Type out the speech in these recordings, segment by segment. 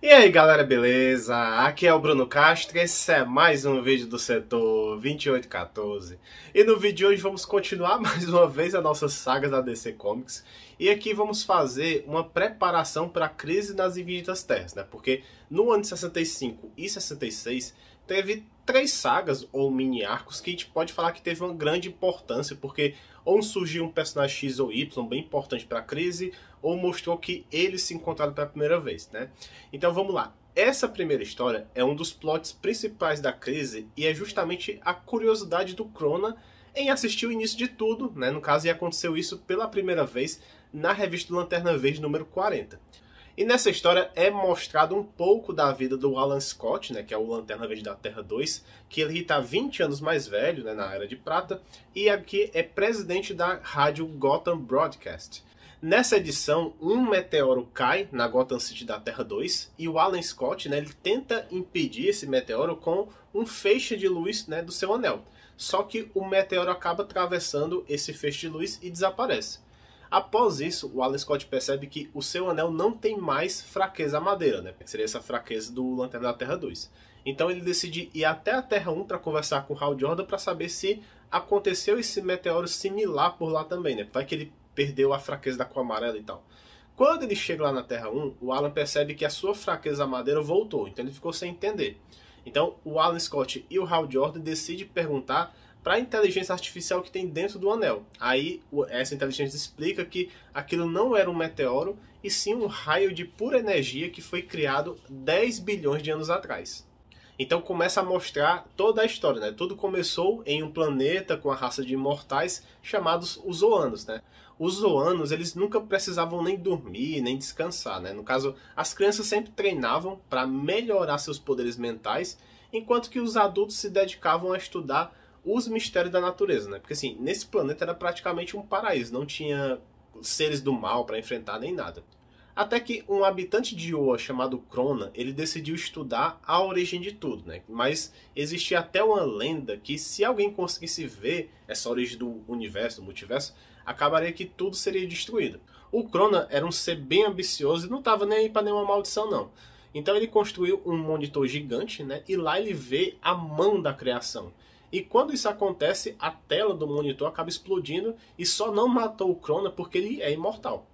E aí galera, beleza? Aqui é o Bruno Castro e esse é mais um vídeo do setor 2814. E no vídeo de hoje vamos continuar mais uma vez a nossa saga da DC Comics. E aqui vamos fazer uma preparação para a crise nas Infinitas Terras, né? Porque no ano de 65 e 66 teve três sagas ou mini arcos que a gente pode falar que teve uma grande importância, porque ou surgiu um personagem X ou Y bem importante para a crise, ou mostrou que eles se encontraram pela primeira vez, né? Então vamos lá. Essa primeira história é um dos plots principais da crise e é justamente a curiosidade do Crona em assistir o início de tudo, né? No caso, e aconteceu isso pela primeira vez na revista Lanterna Verde número 40. E nessa história é mostrado um pouco da vida do Alan Scott, né, que é o Lanterna Verde da Terra 2, que ele está 20 anos mais velho, né, na Era de Prata, e aqui é presidente da rádio Gotham Broadcast. Nessa edição, um meteoro cai na Gotham City da Terra 2 e o Alan Scott, né, ele tenta impedir esse meteoro com um feixe de luz, né, do seu anel. Só que o meteoro acaba atravessando esse feixe de luz e desaparece. Após isso, o Alan Scott percebe que o seu anel não tem mais fraqueza à madeira, né? Seria essa fraqueza do Lanterna da Terra 2. Então ele decide ir até a Terra 1 para conversar com o Hal Jordan para saber se aconteceu esse meteoro similar por lá também, né? Vai que ele perdeu a fraqueza da cor amarela e tal. Quando ele chega lá na Terra 1, o Alan percebe que a sua fraqueza à madeira voltou, então ele ficou sem entender. Então o Alan Scott e o Hal Jordan decidem perguntar para a inteligência artificial que tem dentro do anel. Aí essa inteligência explica que aquilo não era um meteoro, e sim um raio de pura energia que foi criado 10 bilhões de anos atrás. Então começa a mostrar toda a história, né? Tudo começou em um planeta com a raça de imortais chamados os Zoanos, né? Os Zoanos, eles nunca precisavam nem dormir, nem descansar, né? No caso, as crianças sempre treinavam para melhorar seus poderes mentais, enquanto que os adultos se dedicavam a estudar os mistérios da natureza, né? Porque assim, nesse planeta era praticamente um paraíso, não tinha seres do mal para enfrentar nem nada. Até que um habitante de Oa chamado Crona, ele decidiu estudar a origem de tudo, né? Mas existia até uma lenda que se alguém conseguisse ver essa origem do universo, do multiverso, acabaria que tudo seria destruído. O Crona era um ser bem ambicioso e não estava nem aí para nenhuma maldição não. Então ele construiu um monitor gigante, né? E lá ele vê a mão da criação. E quando isso acontece, a tela do monitor acaba explodindo e só não matou o Crona porque ele é imortal.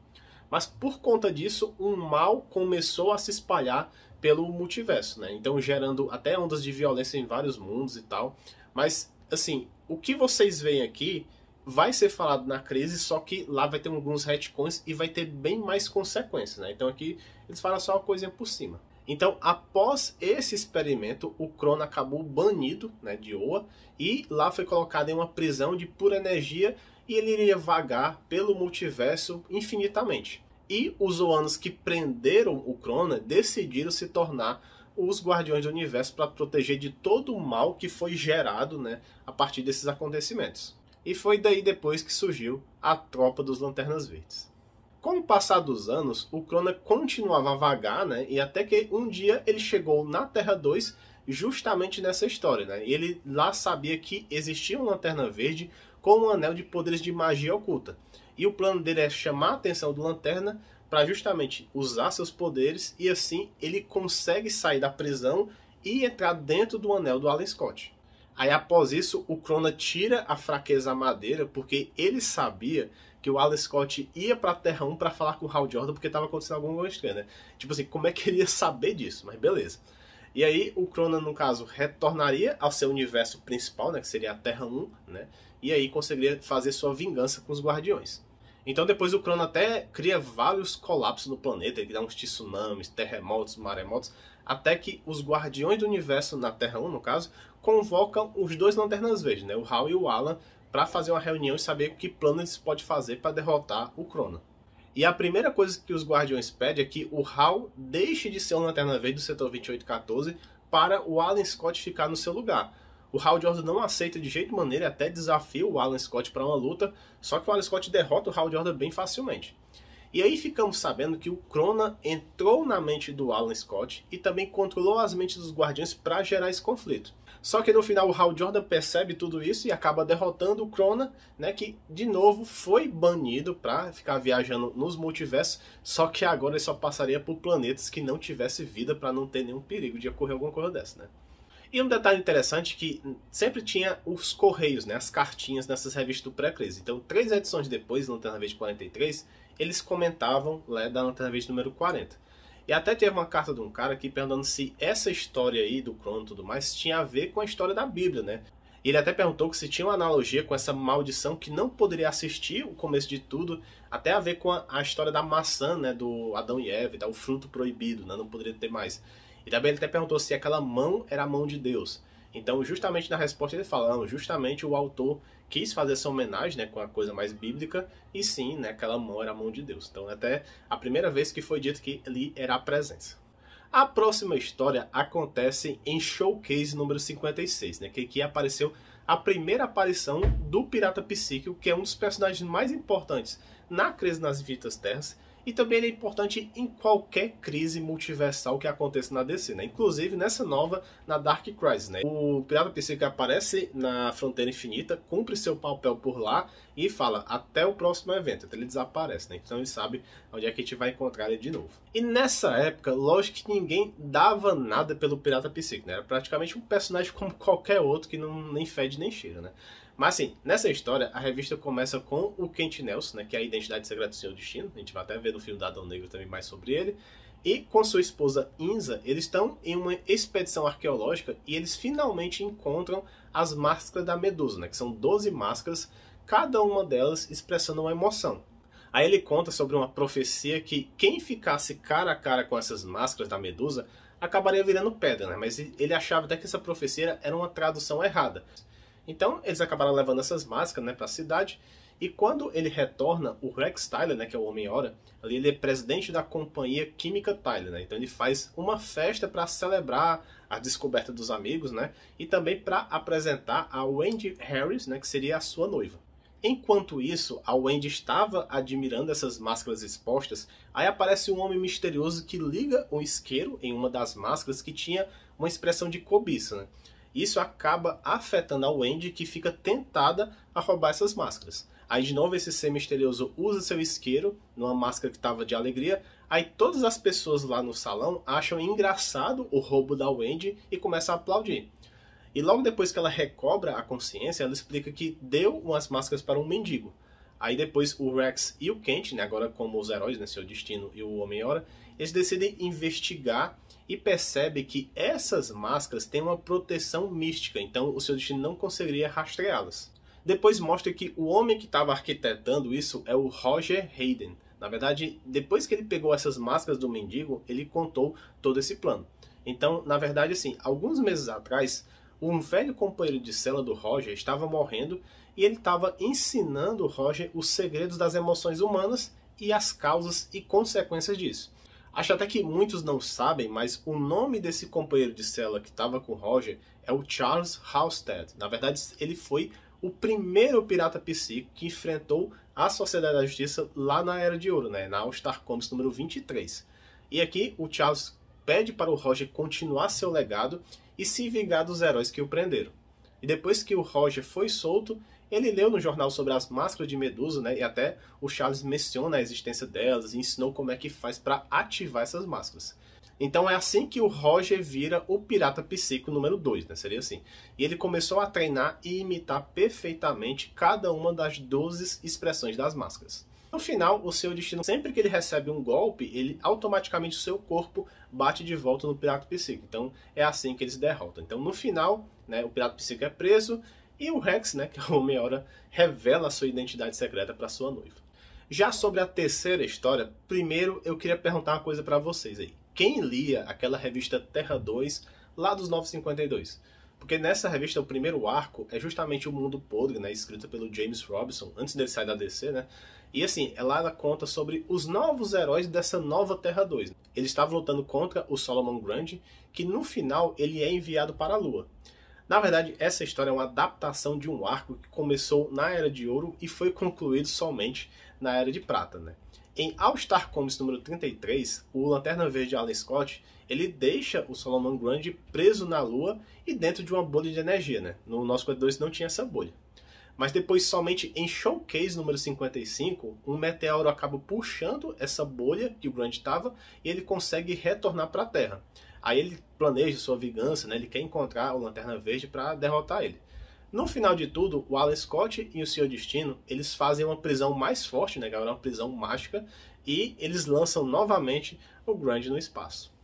Mas por conta disso, um mal começou a se espalhar pelo multiverso, né? Então gerando até ondas de violência em vários mundos e tal. Mas, assim, o que vocês veem aqui vai ser falado na crise, só que lá vai ter alguns retcons e vai ter bem mais consequências, né? Então aqui eles falam só uma coisinha por cima. Então, após esse experimento, o Crona acabou banido, né, de Oa, e lá foi colocado em uma prisão de pura energia e ele iria vagar pelo multiverso infinitamente. E os Zoanos que prenderam o Crona decidiram se tornar os Guardiões do Universo para proteger de todo o mal que foi gerado, né, a partir desses acontecimentos. E foi daí depois que surgiu a Tropa dos Lanternas Verdes. Com o passar dos anos, o Crona continuava a vagar, né? E até que um dia ele chegou na Terra 2 justamente nessa história, né? E ele lá sabia que existia uma Lanterna Verde com um anel de poderes de magia oculta. E o plano dele é chamar a atenção do Lanterna para justamente usar seus poderes e assim ele consegue sair da prisão e entrar dentro do anel do Alan Scott. Aí após isso, o Crona tira a fraqueza à madeira porque ele sabia que o Alan Scott ia pra Terra 1 pra falar com o Hal Jordan porque tava acontecendo alguma coisa estranha, né? Tipo assim, como é que ele ia saber disso? Mas beleza. E aí o Crona, no caso, retornaria ao seu universo principal, né? Que seria a Terra 1, né? E aí conseguiria fazer sua vingança com os Guardiões. Então depois o Crona até cria vários colapsos no planeta, ele dá uns tsunamis, terremotos, maremotos, até que os Guardiões do Universo, na Terra 1 no caso, convocam os dois Lanternas Verdes, né? O Hal e o Alan, para fazer uma reunião e saber o que plano eles podem fazer para derrotar o Crona. E a primeira coisa que os Guardiões pedem é que o Hal deixe de ser um Lanterna Verde do setor 2814 para o Alan Scott ficar no seu lugar. O Hal Jordan não aceita de jeito maneira e até desafia o Alan Scott para uma luta, só que o Alan Scott derrota o Hal Jordan bem facilmente. E aí ficamos sabendo que o Crona entrou na mente do Alan Scott e também controlou as mentes dos Guardiões para gerar esse conflito. Só que no final o Hal Jordan percebe tudo isso e acaba derrotando o Crona, né, que de novo foi banido para ficar viajando nos multiversos, só que agora ele só passaria por planetas que não tivesse vida para não ter nenhum perigo de ocorrer alguma coisa dessa, né? E um detalhe interessante é que sempre tinha os correios, né, as cartinhas nessas revistas do pré-crise. Então 3 edições depois, na Lanterna Verde 43, eles comentavam lá da Lanterna Verde número 40. E até teve uma carta de um cara aqui perguntando se essa história aí do Crono e tudo mais tinha a ver com a história da Bíblia, né? E ele até perguntou que se tinha uma analogia com essa maldição que não poderia assistir o começo de tudo, até a ver com a história da maçã, né, do Adão e Eva, o fruto proibido, né, não poderia ter mais. E também ele até perguntou se aquela mão era a mão de Deus. Então, justamente na resposta ele fala, não, justamente o autor quis fazer essa homenagem, né, com a coisa mais bíblica, e sim, né, aquela mão era a mão de Deus. Então, até a primeira vez que foi dito que ali era a presença. A próxima história acontece em Showcase número 56, né, que aqui apareceu a primeira aparição do Pirata Psíquico, que é um dos personagens mais importantes na Crise nas Infinitas Terras, e também ele é importante em qualquer crise multiversal que aconteça na DC, né? Inclusive nessa nova, na Dark Crisis, né? O Pirata Psíquico aparece na Fronteira Infinita, cumpre seu papel por lá e fala até o próximo evento. Então ele desaparece, né? Então ele sabe onde é que a gente vai encontrar ele de novo. E nessa época, lógico que ninguém dava nada pelo Pirata Psíquico, né? Era praticamente um personagem como qualquer outro que não nem fede nem cheira, né? Mas assim, nessa história, a revista começa com o Kent Nelson, né, que é a identidade secreta do Senhor Destino. A gente vai até ver no filme da Adão Negro também mais sobre ele. E com sua esposa Inza, eles estão em uma expedição arqueológica e eles finalmente encontram as máscaras da Medusa, né, que são 12 máscaras, cada uma delas expressando uma emoção. Aí ele conta sobre uma profecia que quem ficasse cara a cara com essas máscaras da Medusa acabaria virando pedra, né, mas ele achava até que essa profecia era uma tradução errada. Então, eles acabaram levando essas máscaras, né, para a cidade. E quando ele retorna, o Rex Tyler, né, que é o Homem-Hora, ali ele é presidente da companhia Química Tyler, né? Então ele faz uma festa para celebrar a descoberta dos amigos, né? E também para apresentar a Wendy Harris, né, que seria a sua noiva. Enquanto isso, a Wendy estava admirando essas máscaras expostas, aí aparece um homem misterioso que liga um isqueiro em uma das máscaras que tinha uma expressão de cobiça, né? Isso acaba afetando a Wendy, que fica tentada a roubar essas máscaras. Aí de novo esse ser misterioso usa seu isqueiro numa máscara que estava de alegria. Aí todas as pessoas lá no salão acham engraçado o roubo da Wendy e começam a aplaudir. E logo depois que ela recobra a consciência, ela explica que deu umas máscaras para um mendigo. Aí depois o Rex e o Kent, né, agora como os heróis, né, Seu Destino e o Homem-Hora, eles decidem investigar e percebe que essas máscaras têm uma proteção mística, então o Seu Destino não conseguiria rastreá-las. Depois mostra que o homem que estava arquitetando isso é o Roger Hayden. Na verdade, depois que ele pegou essas máscaras do mendigo, ele contou todo esse plano. Então, na verdade, assim, alguns meses atrás, um velho companheiro de cela do Roger estava morrendo e ele estava ensinando o Roger os segredos das emoções humanas e as causas e consequências disso. Acho até que muitos não sabem, mas o nome desse companheiro de cela que estava com o Roger é o Charles Halstead. Na verdade, ele foi o primeiro pirata psíquico que enfrentou a Sociedade da Justiça lá na Era de Ouro, né, na All Star Comics número 23. E aqui o Charles pede para o Roger continuar seu legado e se vingar dos heróis que o prenderam. E depois que o Roger foi solto, ele leu no jornal sobre as máscaras de Medusa, né, e até o Charles menciona a existência delas e ensinou como é que faz para ativar essas máscaras. Então é assim que o Roger vira o Pirata Psíquico número 2, né? Seria assim. E ele começou a treinar e imitar perfeitamente cada uma das 12 expressões das máscaras. No final, o Seu Destino, sempre que ele recebe um golpe, ele automaticamente o seu corpo bate de volta no Pirata Psíquico. Então é assim que eles derrotam. Então no final, né, o Pirata Psíquico é preso e o Rex, né, que é o Homem-Hora, revela a sua identidade secreta para sua noiva. Já sobre a terceira história, primeiro eu queria perguntar uma coisa para vocês aí. Quem lia aquela revista Terra 2 lá dos 952? Porque nessa revista o primeiro arco é justamente o Mundo Podre, né, escrita pelo James Robinson, antes dele sair da DC, né? E assim, ela conta sobre os novos heróis dessa nova Terra 2. Eles estavam lutando contra o Solomon Grundy, que no final ele é enviado para a Lua. Na verdade, essa história é uma adaptação de um arco que começou na Era de Ouro e foi concluído somente na Era de Prata, né? Em All Star Comics número 33, o Lanterna Verde Alan Scott, ele deixa o Solomon Grundy preso na Lua e dentro de uma bolha de energia, né? No nosso 42 não tinha essa bolha. Mas depois, somente em Showcase número 55, um meteoro acaba puxando essa bolha que o Grundy estava e ele consegue retornar para a Terra. Aí ele planeja sua vingança, né? Ele quer encontrar o Lanterna Verde para derrotar ele. No final de tudo, o Alan Scott e o Senhor Destino, eles fazem uma prisão mais forte, né, galera? Uma prisão mágica, e eles lançam novamente o Grundy no espaço.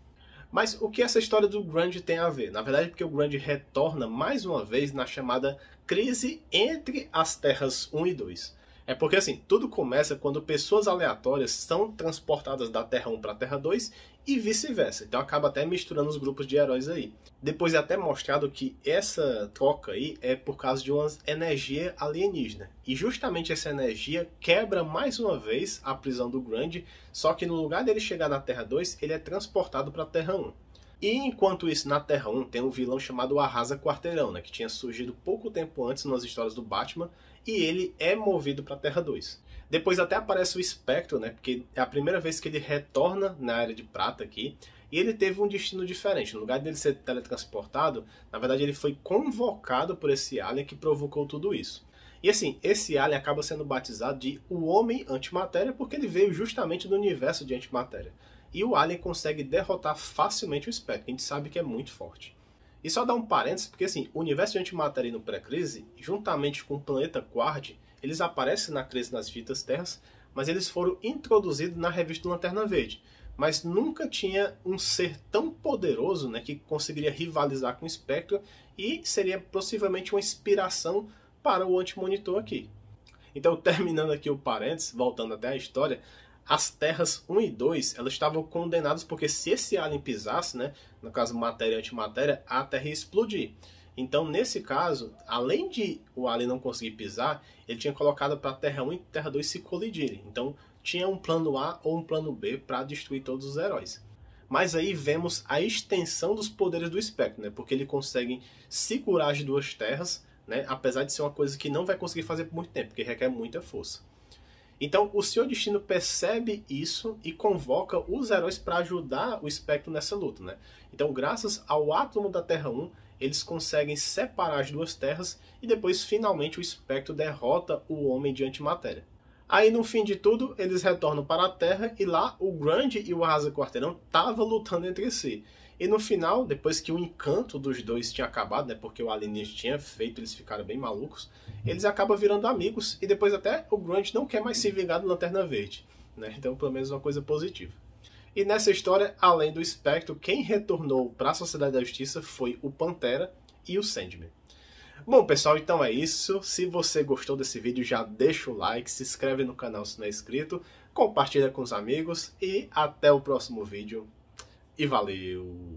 Mas o que essa história do Grundy tem a ver? Na verdade, porque o Grundy retorna mais uma vez na chamada crise entre as Terras 1 e 2. É porque assim, tudo começa quando pessoas aleatórias são transportadas da Terra 1 para a Terra 2 e vice-versa. Então acaba até misturando os grupos de heróis aí. Depois é até mostrado que essa troca aí é por causa de uma energia alienígena. E justamente essa energia quebra mais uma vez a prisão do Grundy, só que no lugar dele chegar na Terra 2, ele é transportado para a Terra 1. E enquanto isso, na Terra 1 tem um vilão chamado Arrasa Quarteirão, né, que tinha surgido pouco tempo antes nas histórias do Batman, e ele é movido para a Terra 2. Depois até aparece o Espectro, né, porque é a primeira vez que ele retorna na Era de Prata aqui, e ele teve um destino diferente. No lugar dele ser teletransportado, na verdade ele foi convocado por esse alien que provocou tudo isso. E assim, esse alien acaba sendo batizado de o Homem Antimatéria porque ele veio justamente do universo de Antimatéria. E o alien consegue derrotar facilmente o Espectro, que a gente sabe que é muito forte. E só dar um parênteses, porque assim, o universo de Antimatéria no pré-crise, juntamente com o planeta Quard, eles aparecem na crise nas Vidas Terras, mas eles foram introduzidos na revista Lanterna Verde. Mas nunca tinha um ser tão poderoso, né, que conseguiria rivalizar com o Espectro e seria possivelmente uma inspiração para o Anti-Monitor aqui. Então, terminando aqui o parênteses, voltando até a história, as Terras 1 e 2, elas estavam condenadas porque se esse alien pisasse, né, no caso matéria e antimatéria, a Terra ia explodir. Então, nesse caso, além de o alien não conseguir pisar, ele tinha colocado para a Terra 1 e Terra 2 se colidirem. Então, tinha um plano A ou um plano B para destruir todos os heróis. Mas aí vemos a extensão dos poderes do Espectro, né, porque ele consegue segurar as duas terras, né, apesar de ser uma coisa que não vai conseguir fazer por muito tempo, porque requer muita força. Então o Senhor Destino percebe isso e convoca os heróis para ajudar o Espectro nessa luta, né? Então graças ao átomo da Terra 1, eles conseguem separar as duas terras e depois finalmente o Espectro derrota o Homem de Antimatéria. Aí no fim de tudo, eles retornam para a Terra e lá o Grundy e o Arrasa Quarteirão estavam lutando entre si. E no final, depois que o encanto dos dois tinha acabado, né, porque o alienígena tinha feito eles ficaram bem malucos, eles acabam virando amigos e depois até o Grundy não quer mais se vingar do Lanterna Verde, né? Então pelo menos uma coisa positiva. E nessa história, além do Espectro, quem retornou para a Sociedade da Justiça foi o Pantera e o Sandman. Bom pessoal, então é isso. Se você gostou desse vídeo, já deixa o like, se inscreve no canal se não é inscrito, compartilha com os amigos e até o próximo vídeo. E valeu!